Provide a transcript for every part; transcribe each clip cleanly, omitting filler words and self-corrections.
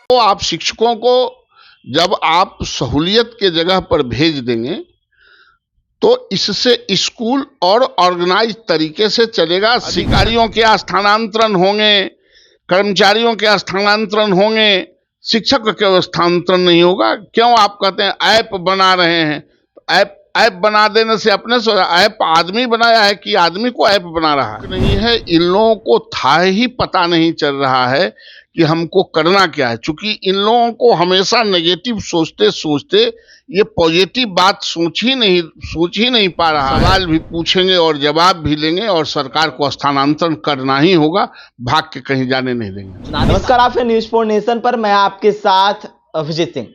तो आप शिक्षकों को जब आप सहूलियत के जगह पर भेज देंगे तो इससे स्कूल और ऑर्गेनाइज तरीके से चलेगा। अधिकारियों के स्थानांतरण होंगे, कर्मचारियों के स्थानांतरण होंगे, शिक्षक के स्थानांतरण नहीं होगा। क्यों आप कहते हैं ऐप बना रहे हैं? ऐप बना देने से अपने से ऐप आदमी बनाया है कि आदमी को ऐप बना रहा है? नहीं है। इन लोगों को था ही पता नहीं चल रहा है कि हमको करना क्या है, क्योंकि इन लोगों को हमेशा नेगेटिव सोचते सोचते ये पॉजिटिव बात सोच ही नहीं पा रहा है। सवाल भी पूछेंगे और जवाब भी लेंगे और सरकार को स्थानांतरण करना ही होगा, भाग के कहीं जाने नहीं देंगे। नमस्कार, आप हैं न्यूज़ 4 नेशन पर। मैं आपके साथ अभिजीत सिंह।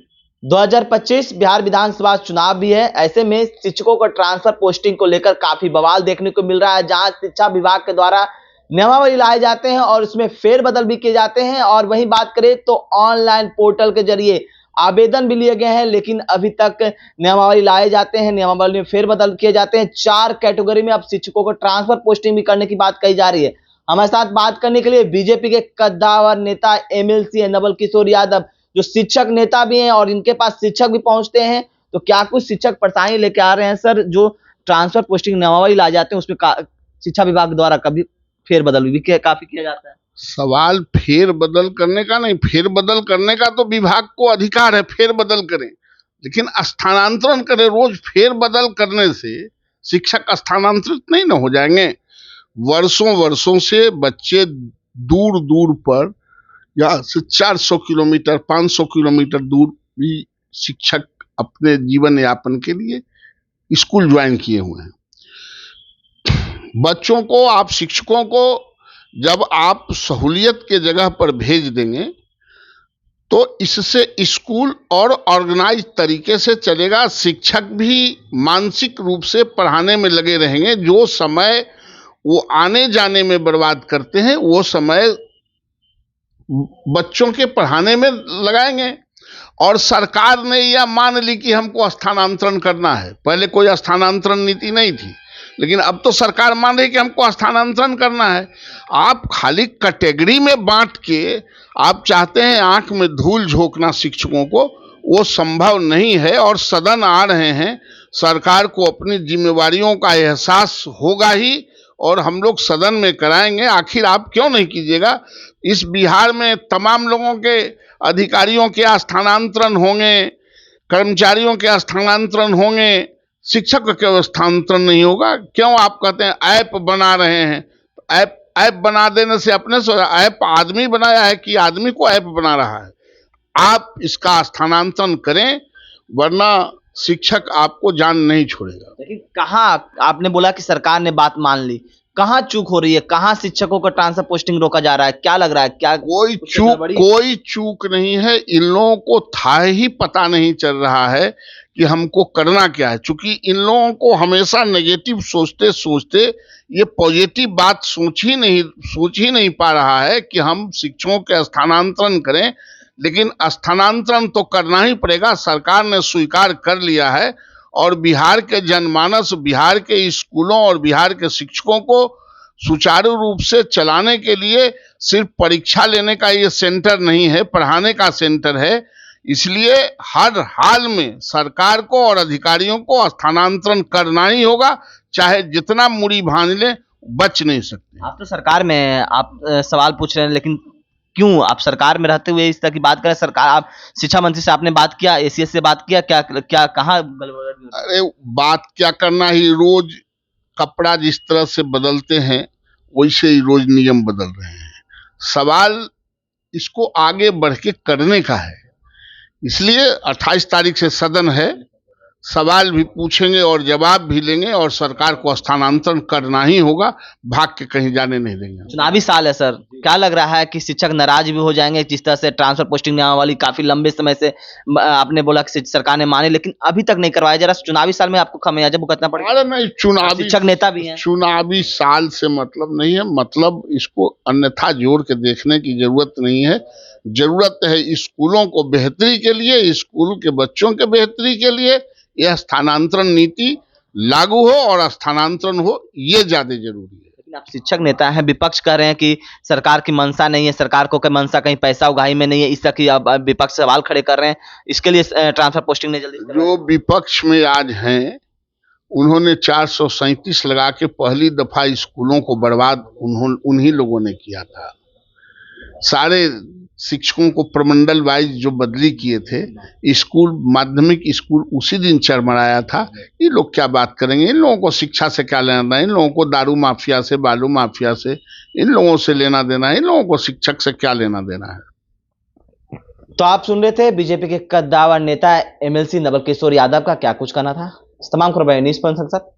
2025 बिहार विधानसभा चुनाव भी है। ऐसे में शिक्षकों को ट्रांसफर पोस्टिंग को लेकर काफी बवाल देखने को मिल रहा है, जहां शिक्षा विभाग के द्वारा नियमावली लाए जाते हैं और उसमें फेरबदल भी किए जाते हैं। और वहीं बात करें तो ऑनलाइन पोर्टल के जरिए आवेदन भी लिए गए हैं, लेकिन अभी तक नियमावली लाए जाते हैं, नियमावली में फेरबदल किए जाते हैं। 4 कैटेगरी में अब शिक्षकों को ट्रांसफर पोस्टिंग भी करने की बात कही जा रही है। हमारे साथ बात करने के लिए बीजेपी के कद्दावर नेता एमएलसी नवल किशोर यादव, जो शिक्षक नेता भी हैं और इनके पास शिक्षक भी पहुंचते हैं। तो क्या कुछ शिक्षक परेशानी लेके आ रहे हैं सर? जो ट्रांसफर पोस्टिंग नियमावली लाए जाते हैं उसमें शिक्षा विभाग द्वारा कभी फेरबदल भी काफी किया जाता है। सवाल फेरबदल करने का नहीं, फेरबदल करने का तो विभाग को अधिकार है, फेरबदल करें, लेकिन स्थानांतरण करें। रोज फेरबदल करने से शिक्षक स्थानांतरित नहीं ना हो जाएंगे। वर्षों वर्षों से बच्चे दूर दूर पर या 400 किलोमीटर 500 किलोमीटर दूर भी शिक्षक अपने जीवन यापन के लिए स्कूल ज्वाइन किए हुए हैं। बच्चों को, आप शिक्षकों को जब आप सहूलियत के जगह पर भेज देंगे तो इससे स्कूल और ऑर्गेनाइज तरीके से चलेगा। शिक्षक भी मानसिक रूप से पढ़ाने में लगे रहेंगे। जो समय वो आने जाने में बर्बाद करते हैं वो समय बच्चों के पढ़ाने में लगाएंगे। और सरकार ने यह मान ली कि हमको स्थानांतरण करना है। पहले कोई स्थानांतरण नीति नहीं थी, लेकिन अब तो सरकार मान रही कि हमको स्थानांतरण करना है। आप खाली कैटेगरी में बांट के आप चाहते हैं आंख में धूल झोंकना शिक्षकों को, वो संभव नहीं है। और सदन आ रहे हैं, सरकार को अपनी जिम्मेवारियों का एहसास होगा ही और हम लोग सदन में कराएंगे। आखिर आप क्यों नहीं कीजिएगा? इस बिहार में तमाम लोगों के, अधिकारियों के स्थानांतरण होंगे, कर्मचारियों के स्थानांतरण होंगे, शिक्षक के स्थानांतरण नहीं होगा। क्यों आप कहते हैं ऐप बना रहे हैं? ऐप बना देने से अपने से ऐप आदमी बनाया है कि आदमी को ऐप बना रहा है? आप इसका स्थानांतरण करें, वरना शिक्षक आपको जान नहीं छोड़ेगा। लेकिन कहाँ, आपने बोला कि सरकार ने बात मान ली, कहाँ चूक हो रही है? कहाँ शिक्षकों का ट्रांसफर पोस्टिंग रोका जा रहा है? क्या लग रहा है? क्या कोई चूक नहीं है। इन लोगों को था ही पता नहीं चल रहा है कि हमको करना क्या है, क्योंकि इन लोगों को हमेशा नेगेटिव सोचते सोचते ये पॉजिटिव बात सोच ही नहीं पा रहा है कि हम शिक्षकों के स्थानांतरण करें। लेकिन स्थानांतरण तो करना ही पड़ेगा, सरकार ने स्वीकार कर लिया है। और बिहार के जनमानस, बिहार के स्कूलों और बिहार के शिक्षकों को सुचारू रूप से चलाने के लिए सिर्फ परीक्षा लेने का ये सेंटर नहीं है, पढ़ाने का सेंटर है। इसलिए हर हाल में सरकार को और अधिकारियों को स्थानांतरण करना ही होगा, चाहे जितना मुड़ी भांज ले, बच नहीं सकते। आप तो सरकार में हैं, आप सवाल पूछ रहे हैं, लेकिन क्यों आप सरकार में रहते हुए इस तरह की बात करें? सरकार, आप शिक्षा मंत्री से आपने बात किया, एसीएस से बात किया, क्या कहाँ? अरे बात क्या करना ही, रोज कपड़ा जिस तरह से बदलते हैं वैसे ही रोज नियम बदल रहे हैं। सवाल इसको आगे बढ़ के करने का है। इसलिए 28 तारीख से सदन है, सवाल भी पूछेंगे और जवाब भी लेंगे और सरकार को स्थानांतरण करना ही होगा, भाग के कहीं जाने नहीं देंगे। चुनावी साल है सर, क्या लग रहा है कि शिक्षक नाराज भी हो जाएंगे? जिस तरह से ट्रांसफर पोस्टिंग नियमावली काफी लंबे समय से आपने बोला कि सरकार ने माने, लेकिन अभी तक नहीं करवाया। जरा चुनावी साल में आपको खमियाजा भुगतना पड़ेगा। अरे नहीं, चुनावी शिक्षक नेता भी हैं। चुनावी साल से मतलब नहीं है, मतलब इसको अन्यथा जोड़ के देखने की जरूरत नहीं है। जरूरत है स्कूलों को बेहतरी के लिए, स्कूल के बच्चों के बेहतरी के लिए यह स्थानांतरण नीति लागू हो और स्थानांतरण हो, ये ज्यादा जरूरी है। आप शिक्षक नेता हैं, विपक्ष कह रहे हैं कि सरकार की मंशा नहीं है, सरकार को कहीं मंशा कहीं पैसा उगाही में नहीं है, इस तरह की अब विपक्ष सवाल खड़े कर रहे हैं। इसके लिए ट्रांसफर पोस्टिंग नहीं जल्दी से जो विपक्ष में आज हैं उन्होंने 437 लगा के पहली दफा स्कूलों को बर्बाद उन्हीं लोगों ने किया था। सारे शिक्षकों को प्रमंडल वाइज जो बदली किए थे, स्कूल माध्यमिक स्कूल उसी दिन चरमराया था। ये लोग क्या बात करेंगे? इन लोगों को शिक्षा से क्या लेना देना? इन लोगों को दारू माफिया से, बालू माफिया से, इन लोगों से लेना देना है। इन लोगों को शिक्षक से क्या लेना देना है? तो आप सुन रहे थे बीजेपी के कद्दावर नेता एमएलसी नवल किशोर यादव का क्या कुछ कहना था। इस तमाम खबरें न्यूज़ पर संसद